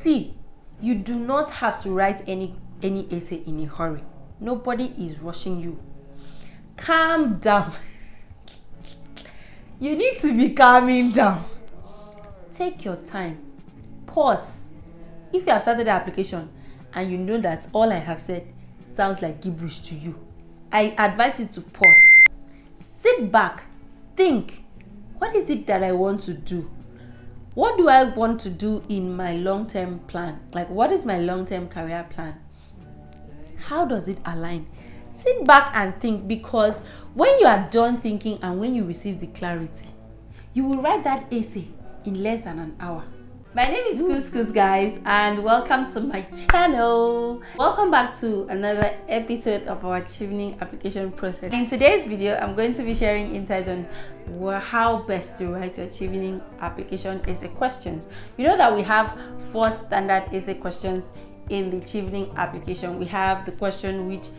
See, you do not have to write any essay in a hurry. Nobody is rushing you. Calm down. You need to be calming down. Take your time. Pause. If you have started the application and you know that all I have said sounds like gibberish to you, I advise you to pause. Sit back. Think. What is it that I want to do? What do I want to do in my long-term plan? Like, what is my long-term career plan? How does it align? Sit back and think, because when you are done thinking and when you receive the clarity, you will write that essay in less than an hour. My name is Couscous, guys, and welcome to my channel. Welcome back to another episode of our Chevening application process. In today's video, I'm going to be sharing insights on how best to write your Chevening application essay questions. You know that we have 4 standard essay questions in the Chevening application. We have the question which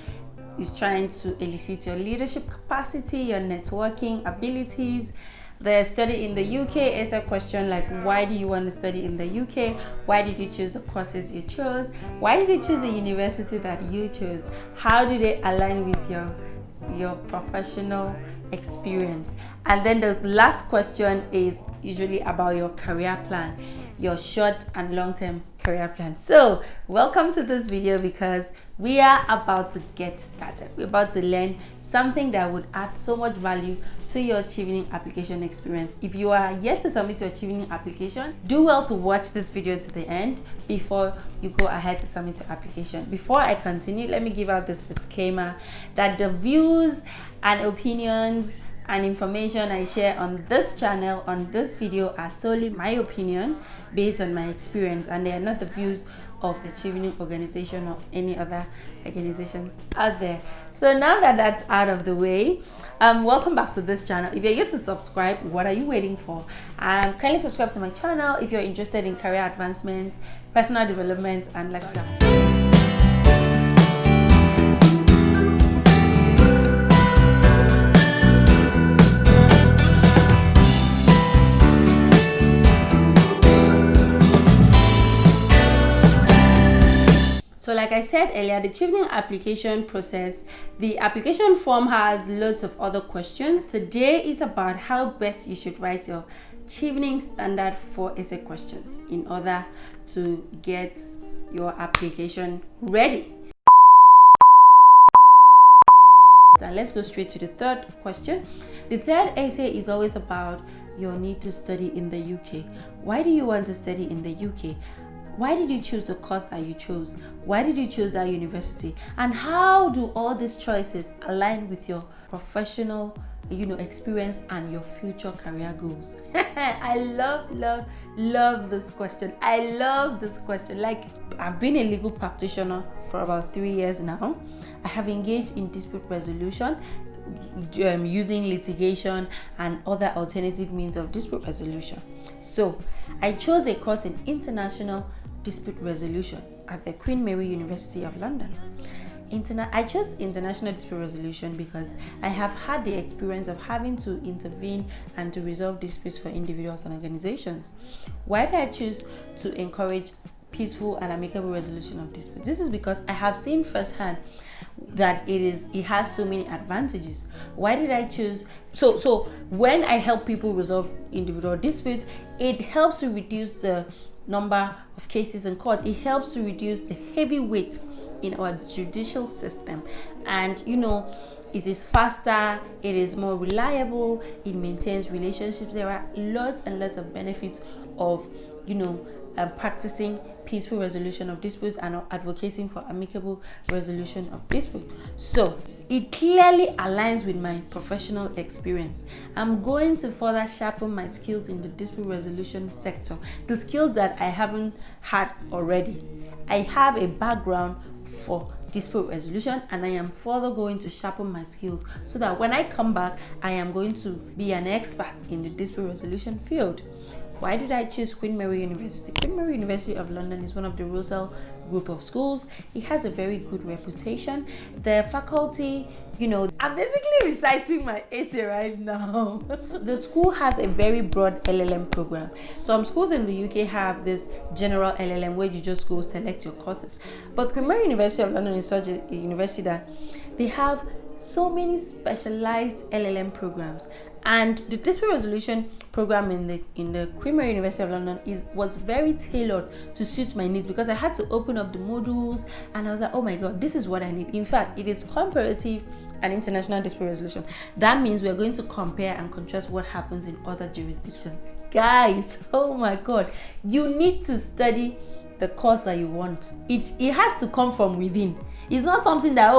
is trying to elicit your leadership capacity, your networking abilities. The study in the UK essay question, like why do you want to study in the UK? Why did you choose the courses you chose? Why did you choose the university that you chose? How do they align with your professional experience? And then the last question is usually about your career plan, your short and long-term career plan. So welcome to this video, because we are about to get started. We're about to learn something that would add so much value to your Chevening application experience. If you are yet to submit your Chevening application, do well to watch this video to the end before you go ahead to submit your application. Before I continue, let me give out this disclaimer that the views and opinions and information I share on this channel, on this video, are solely my opinion based on my experience, and they are not the views of the Chevening organization or any other organizations out there. So now that that's out of the way, welcome back to this channel. If you're yet to subscribe, what are you waiting for? Kindly subscribe to my channel if you're interested in career advancement, personal development, and lifestyle. So like I said earlier, the Chevening application process, the application form has loads of other questions. Today is about how best you should write your Chevening standard 4 essay questions in order to get your application ready. And let's go straight to the third question. The third essay is always about your need to study in the UK. Why do you want to study in the UK? Why did you choose the course that you chose? Why did you choose that university? And how do all these choices align with your professional, experience and your future career goals? I love this question. I love this question. Like, I've been a legal practitioner for about 3 years now. I have engaged in dispute resolution, using litigation and other alternative means of dispute resolution. So I chose a course in international dispute resolution at the Queen Mary University of London. I chose international dispute resolution because I have had the experience of having to intervene and to resolve disputes for individuals and organizations. Why did I choose to encourage peaceful and amicable resolution of disputes? This is because I have seen firsthand that it has so many advantages. Why did I choose? So when I help people resolve individual disputes, it helps to reduce the number of cases in court. It helps to reduce the heavy weight in our judicial system, and it is faster, it is more reliable, it maintains relationships. There are lots and lots of benefits of practicing peaceful resolution of disputes and advocating for amicable resolution of disputes. So it clearly aligns with my professional experience. I'm going to further sharpen my skills in the dispute resolution sector, the skills that I haven't had already. I have a background for dispute resolution, and I am further going to sharpen my skills so that when I come back, I am going to be an expert in the dispute resolution field. Why did I choose Queen Mary University? Queen Mary University of London is one of the Russell group of schools. It has a very good reputation. The faculty, I'm basically reciting my essay right now. The school has a very broad LLM program. Some schools in the UK have this general LLM where you just go select your courses. But Queen Mary University of London is such a university that they have so many specialized LLM programs, and the dispute resolution program in the Queen Mary University of London was very tailored to suit my needs, because I had to open up the modules and I was like, oh my god, this is what I need. In fact, it is comparative and international dispute resolution. That means we're going to compare and contrast what happens in other jurisdictions. Guys, oh my god, you need to study the course that you want. It has to come from within. It's not something that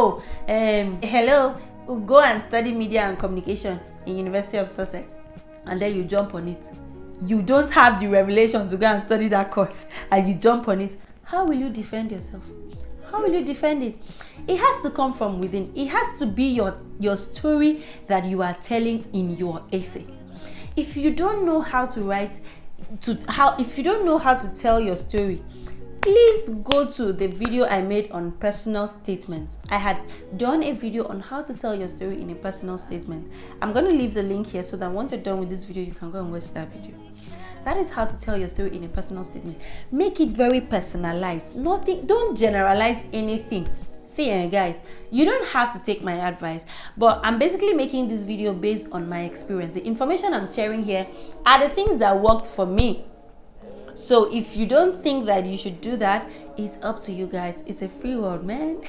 hello, go and study media and communication in University of Sussex and then you jump on it. You don't have the revelation to go and study that course and you jump on it. How will you defend yourself? How will you defend it? It has to come from within. It has to be your story that you are telling in your essay. If you don't know how to write, if you don't know how to tell your story, please go to the video I made on personal statements. I had done a video on how to tell your story in a personal statement. I'm going to leave the link here so that once you're done with this video, you can go and watch that video. That is how to tell your story in a personal statement. Make it very personalized. Don't generalize anything. See, guys, you don't have to take my advice, but I'm basically making this video based on my experience. The information I'm sharing here are the things that worked for me. So if you don't think that you should do that, it's up to you guys. It's a free world, man.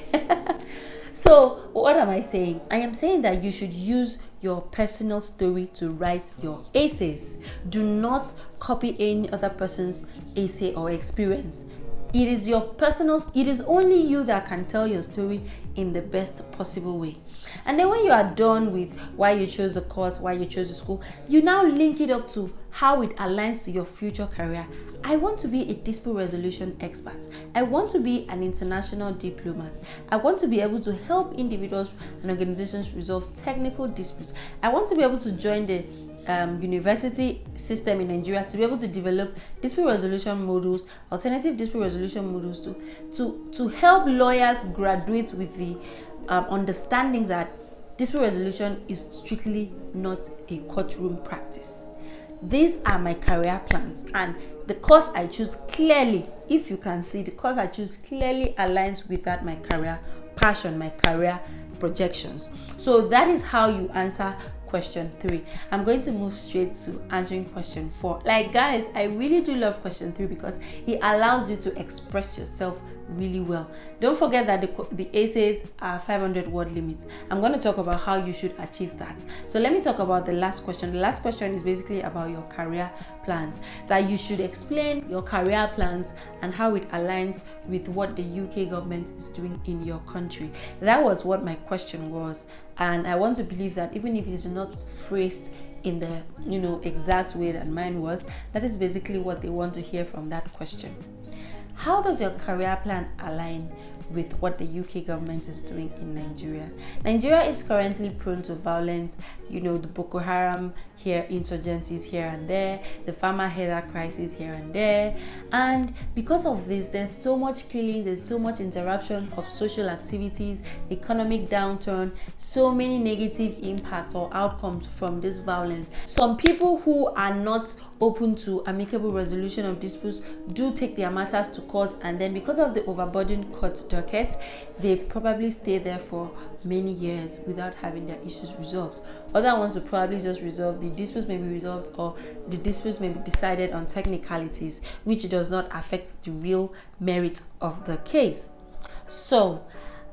So what am I saying? I am saying that you should use your personal story to write your essays. Do not copy any other person's essay or experience. It is your personal, it is only you that can tell your story in the best possible way. And then when you are done with why you chose the course, why you chose the school, you now link it up to how it aligns to your future career. I want to be a dispute resolution expert. I want to be an international diplomat. I want to be able to help individuals and organizations resolve technical disputes. I want to be able to join the university system in Nigeria to be able to develop dispute resolution modules, alternative dispute resolution modules to help lawyers graduate with the understanding that dispute resolution is strictly not a courtroom practice. These are my career plans, and the course I choose clearly, if you can see, the course I choose clearly aligns with that, my career passion, my career projections. So that is how you answer question 3. I'm going to move straight to answering question 4. Like, guys, I really do love question 3 because it allows you to express yourself really well. Don't forget that the essays are 500 word limit. I'm going to talk about how you should achieve that. So let me talk about the last question. The last question is basically about your career plans, that you should explain your career plans and how it aligns with what the UK government is doing in your country. That was what my question was, and I want to believe that even if it is not phrased in the exact way that mine was, that is basically what they want to hear from that question. How does your career plan align with what the UK government is doing in Nigeria? Nigeria is currently prone to violence, the Boko Haram here, insurgencies here and there, the farmer heather crisis here and there, and because of this, there's so much killing, there's so much interruption of social activities, economic downturn, so many negative impacts or outcomes from this violence. Some people who are not open to amicable resolution of disputes do take their matters to court, and then because of the overburdened court docket, they probably stay there for many years without having their issues resolved. Other ones will probably just resolve, the disputes may be resolved, or the disputes may be decided on technicalities, which does not affect the real merit of the case. So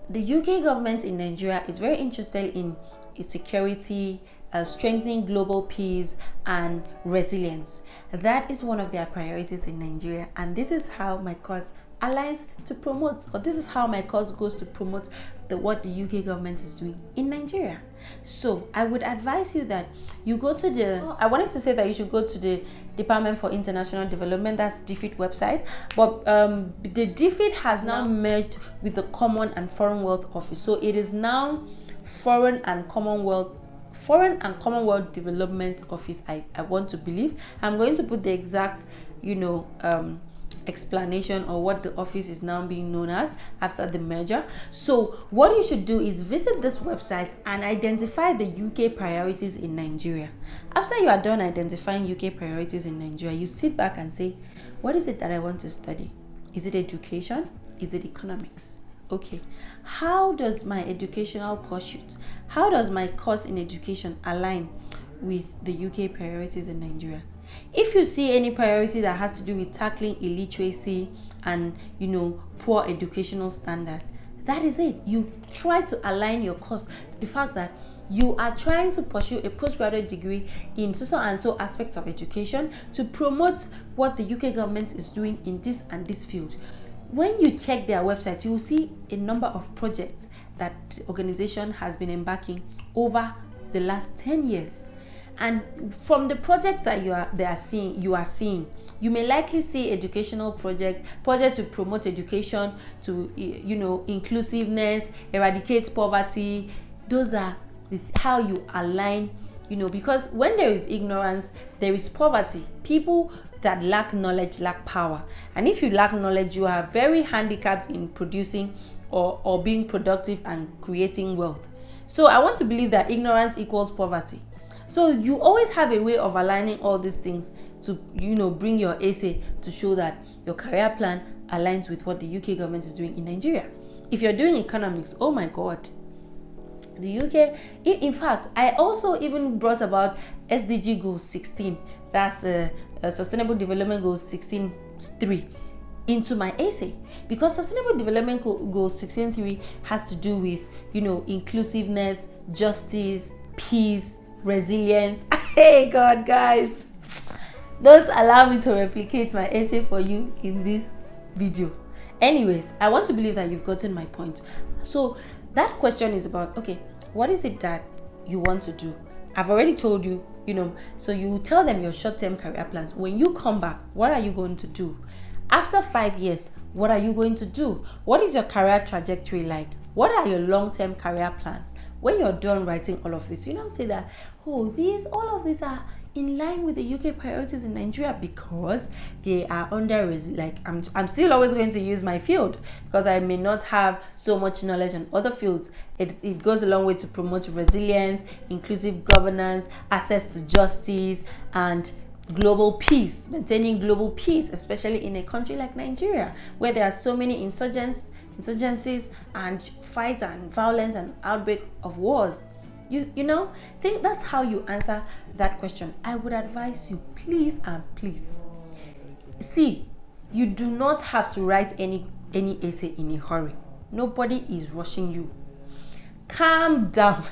the UK government in Nigeria is very interested in its security, strengthening global peace and resilience. That is one of their priorities in Nigeria, and this is how my course aligns to promote, or this is how my course goes to promote what the UK government is doing in Nigeria. So I would advise you that you go to I wanted to say that you should go to the Department for International Development, that's DFID website, but the DFID has now merged with the Common and Foreign Wealth Office, so it is now Foreign and Commonwealth Foreign and Commonwealth Development Office, I want to believe. I'm going to put the exact, explanation or what the office is now being known as after the merger. So what you should do is visit this website and identify the UK priorities in Nigeria. After you are done identifying UK priorities in Nigeria, you sit back and say, what is it that I want to study? Is it education? Is it economics? Okay, how does my educational pursuit, how does my course in education align with the UK priorities in Nigeria? If you see any priority that has to do with tackling illiteracy and poor educational standard, that is it. You try to align your course to the fact that you are trying to pursue a postgraduate degree in so and so aspects of education to promote what the UK government is doing in this and this field. When you check their website, you will see a number of projects that the organization has been embarking over the last 10 years. And from the projects that you are seeing, you may likely see educational projects to promote education, to inclusiveness, eradicate poverty. Those are how you align, because when there is ignorance, there is poverty. People that lack knowledge lack power, and if you lack knowledge, you are very handicapped in producing or being productive and creating wealth. So I want to believe that ignorance equals poverty. So you always have a way of aligning all these things to bring your essay to show that your career plan aligns with what the UK government is doing in Nigeria. If you're doing economics, oh my God, the UK, in fact, I also even brought about SDG Goal 16, that's Sustainable Development Goal 16.3, into my essay, because Sustainable Development Goal 16.3 has to do with inclusiveness, justice, peace, resilience. Hey God, guys, don't allow me to replicate my essay for you in this video. Anyways, I want to believe that you've gotten my point. So that question is about, okay, what is it that you want to do? I've already told you, so you tell them your short-term career plans. When you come back, what are you going to do? After 5 years, what are you going to do? What is your career trajectory like? What are your long-term career plans? When you're done writing all of this, say that, all of these are in line with the UK priorities in Nigeria because they are under, I'm still always going to use my field because I may not have so much knowledge in other fields. It goes a long way to promote resilience, inclusive governance, access to justice, and global peace, maintaining global peace, especially in a country like Nigeria, where there are so many insurgencies and fights and violence and outbreak of wars. Think that's how you answer that question. I would advise you, please and please, see, you do not have to write any essay in a hurry. Nobody is rushing you. Calm down.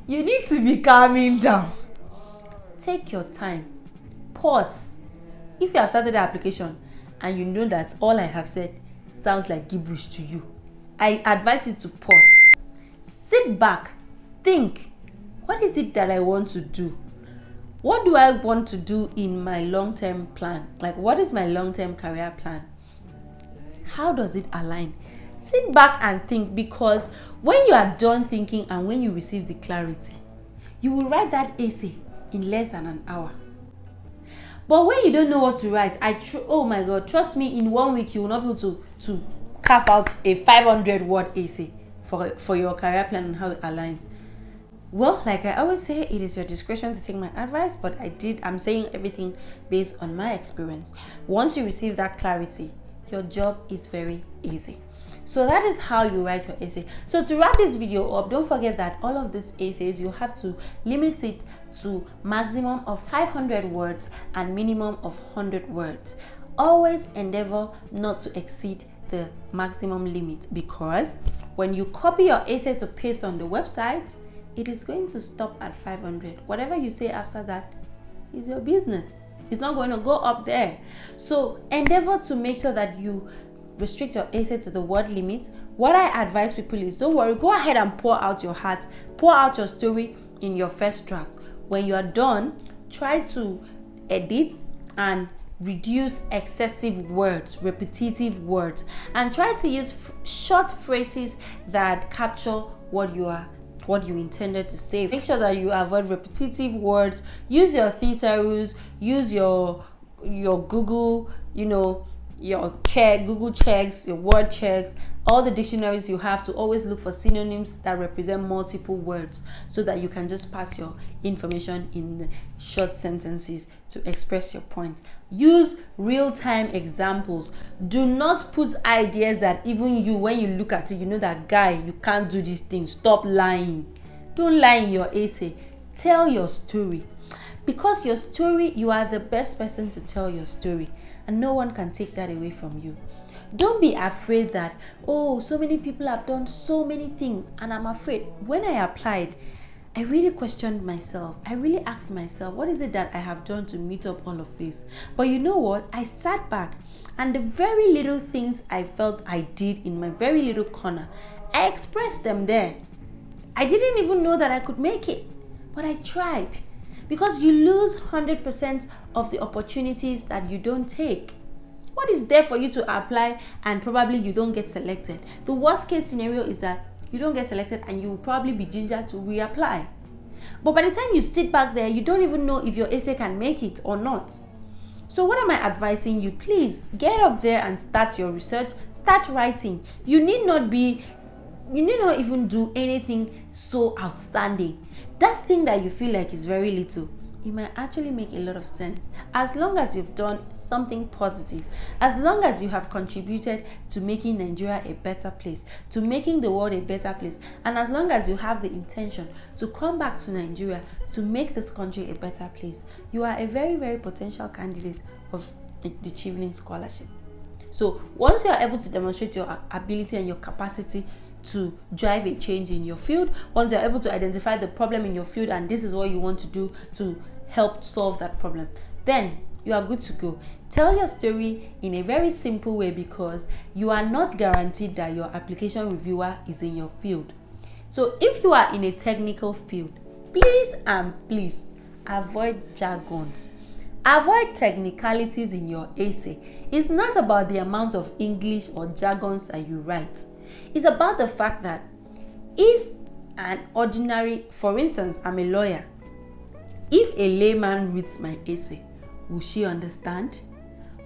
You need to be calming down. Take your time. Pause. If you have started the application and you know that all I have said sounds like gibberish to you, I advise you to pause. Sit back. Think. What is it that I want to do? What do I want to do in my long-term plan? What is my long-term career plan? How does it align? Sit back and think, because when you are done thinking and when you receive the clarity, you will write that essay in less than an hour. But when you don't know what to write, oh my God, trust me, in 1 week you will not be able to carve out a 500-word essay for your career plan and how it aligns. Well, like I always say, it is your discretion to take my advice, but I'm saying everything based on my experience. Once you receive that clarity, your job is very easy. So that is how you write your essay. So to wrap this video up, don't forget that all of these essays, you have to limit it to maximum of 500 words and minimum of 100 words. Always endeavor not to exceed the maximum limit, because when you copy your essay to paste on the website, it is going to stop at 500. Whatever you say after that is your business. It's not going to go up there. So endeavor to make sure that you restrict your essay to the word limit. What I advise people is, don't worry, go ahead and pour out your heart, pour out your story in your first draft. When you are done, try to edit and reduce excessive words, repetitive words, and try to use short phrases that capture what you are what you intended to say. Make sure that you avoid repetitive words. Use your thesaurus, use your Google, your Google checks, your word checks, all the dictionaries you have to always look for synonyms that represent multiple words so that you can just pass your information in short sentences to express your point. Use real-time examples. Do not put ideas that even you, when you look at it, you know that guy, you can't do this thing. Stop lying. Don't lie in your essay. Tell your story. Because your story, you are the best person to tell your story, and no one can take that away from you. Don't be afraid that, oh, so many people have done so many things and I'm afraid. When I applied, I really questioned myself. I really asked myself, what is it that I have done to meet up all of this? But you know what? I sat back, and the very little things I felt I did in my very little corner, I expressed them there. I didn't even know that I could make it, but I tried. Because you lose 100% of the opportunities that you don't take. What is there for you to apply and probably you don't get selected? The worst case scenario is that you don't get selected and you will probably be gingered to reapply. But by the time you sit back there, you don't even know if your essay can make it or not. So what am I advising you? Please get up there and start your research. Start writing. You need not even do anything so outstanding. That thing that you feel like is very little, it might actually make a lot of sense. As long as you've done something positive, as long as you have contributed to making Nigeria a better place, to making the world a better place, and as long as you have the intention to come back to Nigeria to make this country a better place, you are a very, very potential candidate of the Chevening Scholarship. So once you are able to demonstrate your ability and your capacity to drive a change in your field, once you're able to identify the problem in your field and this is what you want to do to help solve that problem, then you are good to go. Tell your story in a very simple way, because you are not guaranteed that your application reviewer is in your field. So if you are in a technical field, please avoid jargons. Avoid technicalities in your essay. It's not about the amount of English or jargons that you write. It's about the fact that if an ordinary, for instance, I'm a lawyer. If a layman reads my essay, will she understand?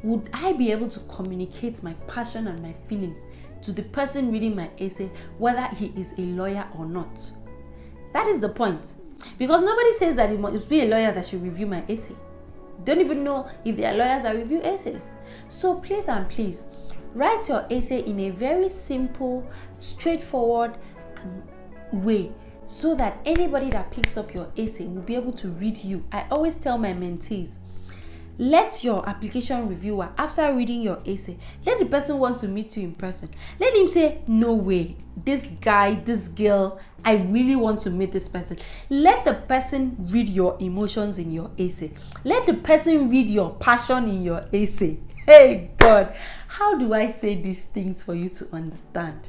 Would I be able to communicate my passion and my feelings to the person reading my essay, whether he is a lawyer or not? That is the point. Because nobody says that it must be a lawyer that should review my essay. Don't even know if there are lawyers that review essays. So please, write your essay in a very simple, straightforward way, so that anybody that picks up your essay will be able to read you. I always tell my mentees, let your application reviewer, after reading your essay, let the person want to meet you in person. Let him say, no way, this guy, this girl, I really want to meet this person. Let the person read your emotions in your essay. Let the person read your passion in your essay. Hey God, how do I say these things for you to understand?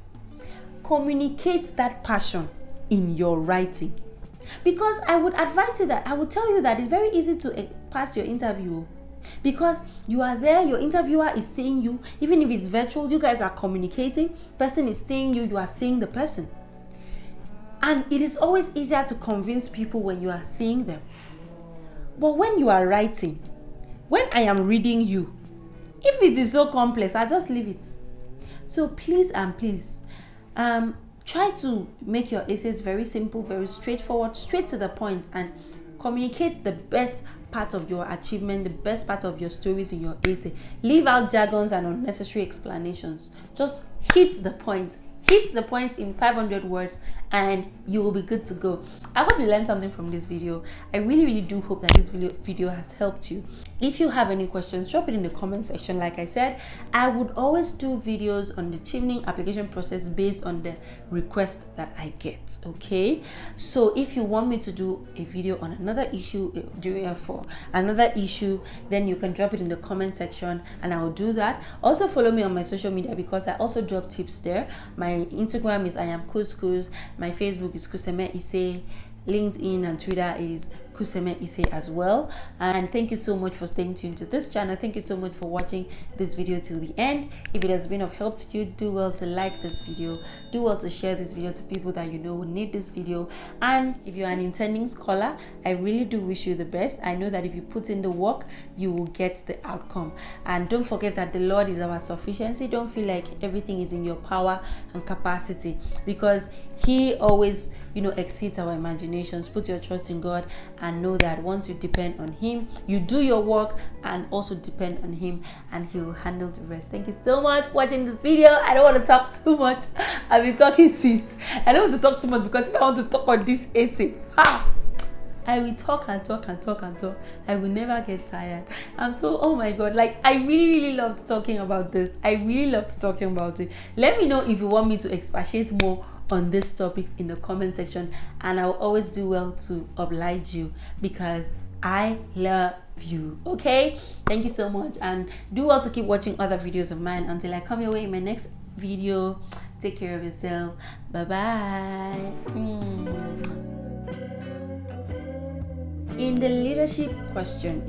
Communicate that passion in your writing. Because I would advise you that, I would tell you that it's very easy to pass your interview. Because you are there, your interviewer is seeing you, even if it's virtual, you guys are communicating, person is seeing you, you are seeing the person. And it is always easier to convince people when you are seeing them. But when you are writing, when I am reading you, if it is so complex, I just leave it. So please, try to make your essays very simple, very straightforward, straight to the point, and communicate the best part of your achievement, the best part of your stories in your essay. Leave out jargons and unnecessary explanations. Just hit the point. Hit the point in 500 words and you will be good to go. I hope you learned something from this video. I really do hope that this video has helped you. If you have any questions, drop it in the comment section. Like I said, I would always do videos on the Chevening application process based on the request that I get. Okay, so if you want me to do a video on another issue for another issue, then you can drop it in the comment section and I will do that. Also follow me on my social media, because I also drop tips there. My Instagram is I am Couscous, my Facebook is Kuseme Ise, LinkedIn and Twitter is Kuseme Ise as well. And thank you so much for staying tuned to this channel. Thank you so much for watching this video till the end. If it has been of help to you, do well to like this video, do well to share this video to people that you know who need this video. And if you're an intending scholar, I really do wish you the best. I know that if you put in the work, you will get the outcome. And don't forget that the Lord is our sufficiency. Don't feel like everything is in your power and capacity, because He always, exceeds our imaginations. Put your trust in God and know that once you depend on Him, you do your work and also depend on Him, and He will handle the rest. Thank you so much for watching this video. I don't want to talk too much. I've been talking since. I don't want to talk too much, because if I want to talk on this essay, I will talk and talk and talk and talk. I will never get tired. Oh my God, like I really loved talking about this. I really loved talking about it. Let me know if you want me to expatiate more on these topics in the comment section, and I'll always do well to oblige you, because I love you. Okay, thank you so much, and do well to keep watching other videos of mine until I come your way in my next video. Take care of yourself. Bye bye. In the leadership question,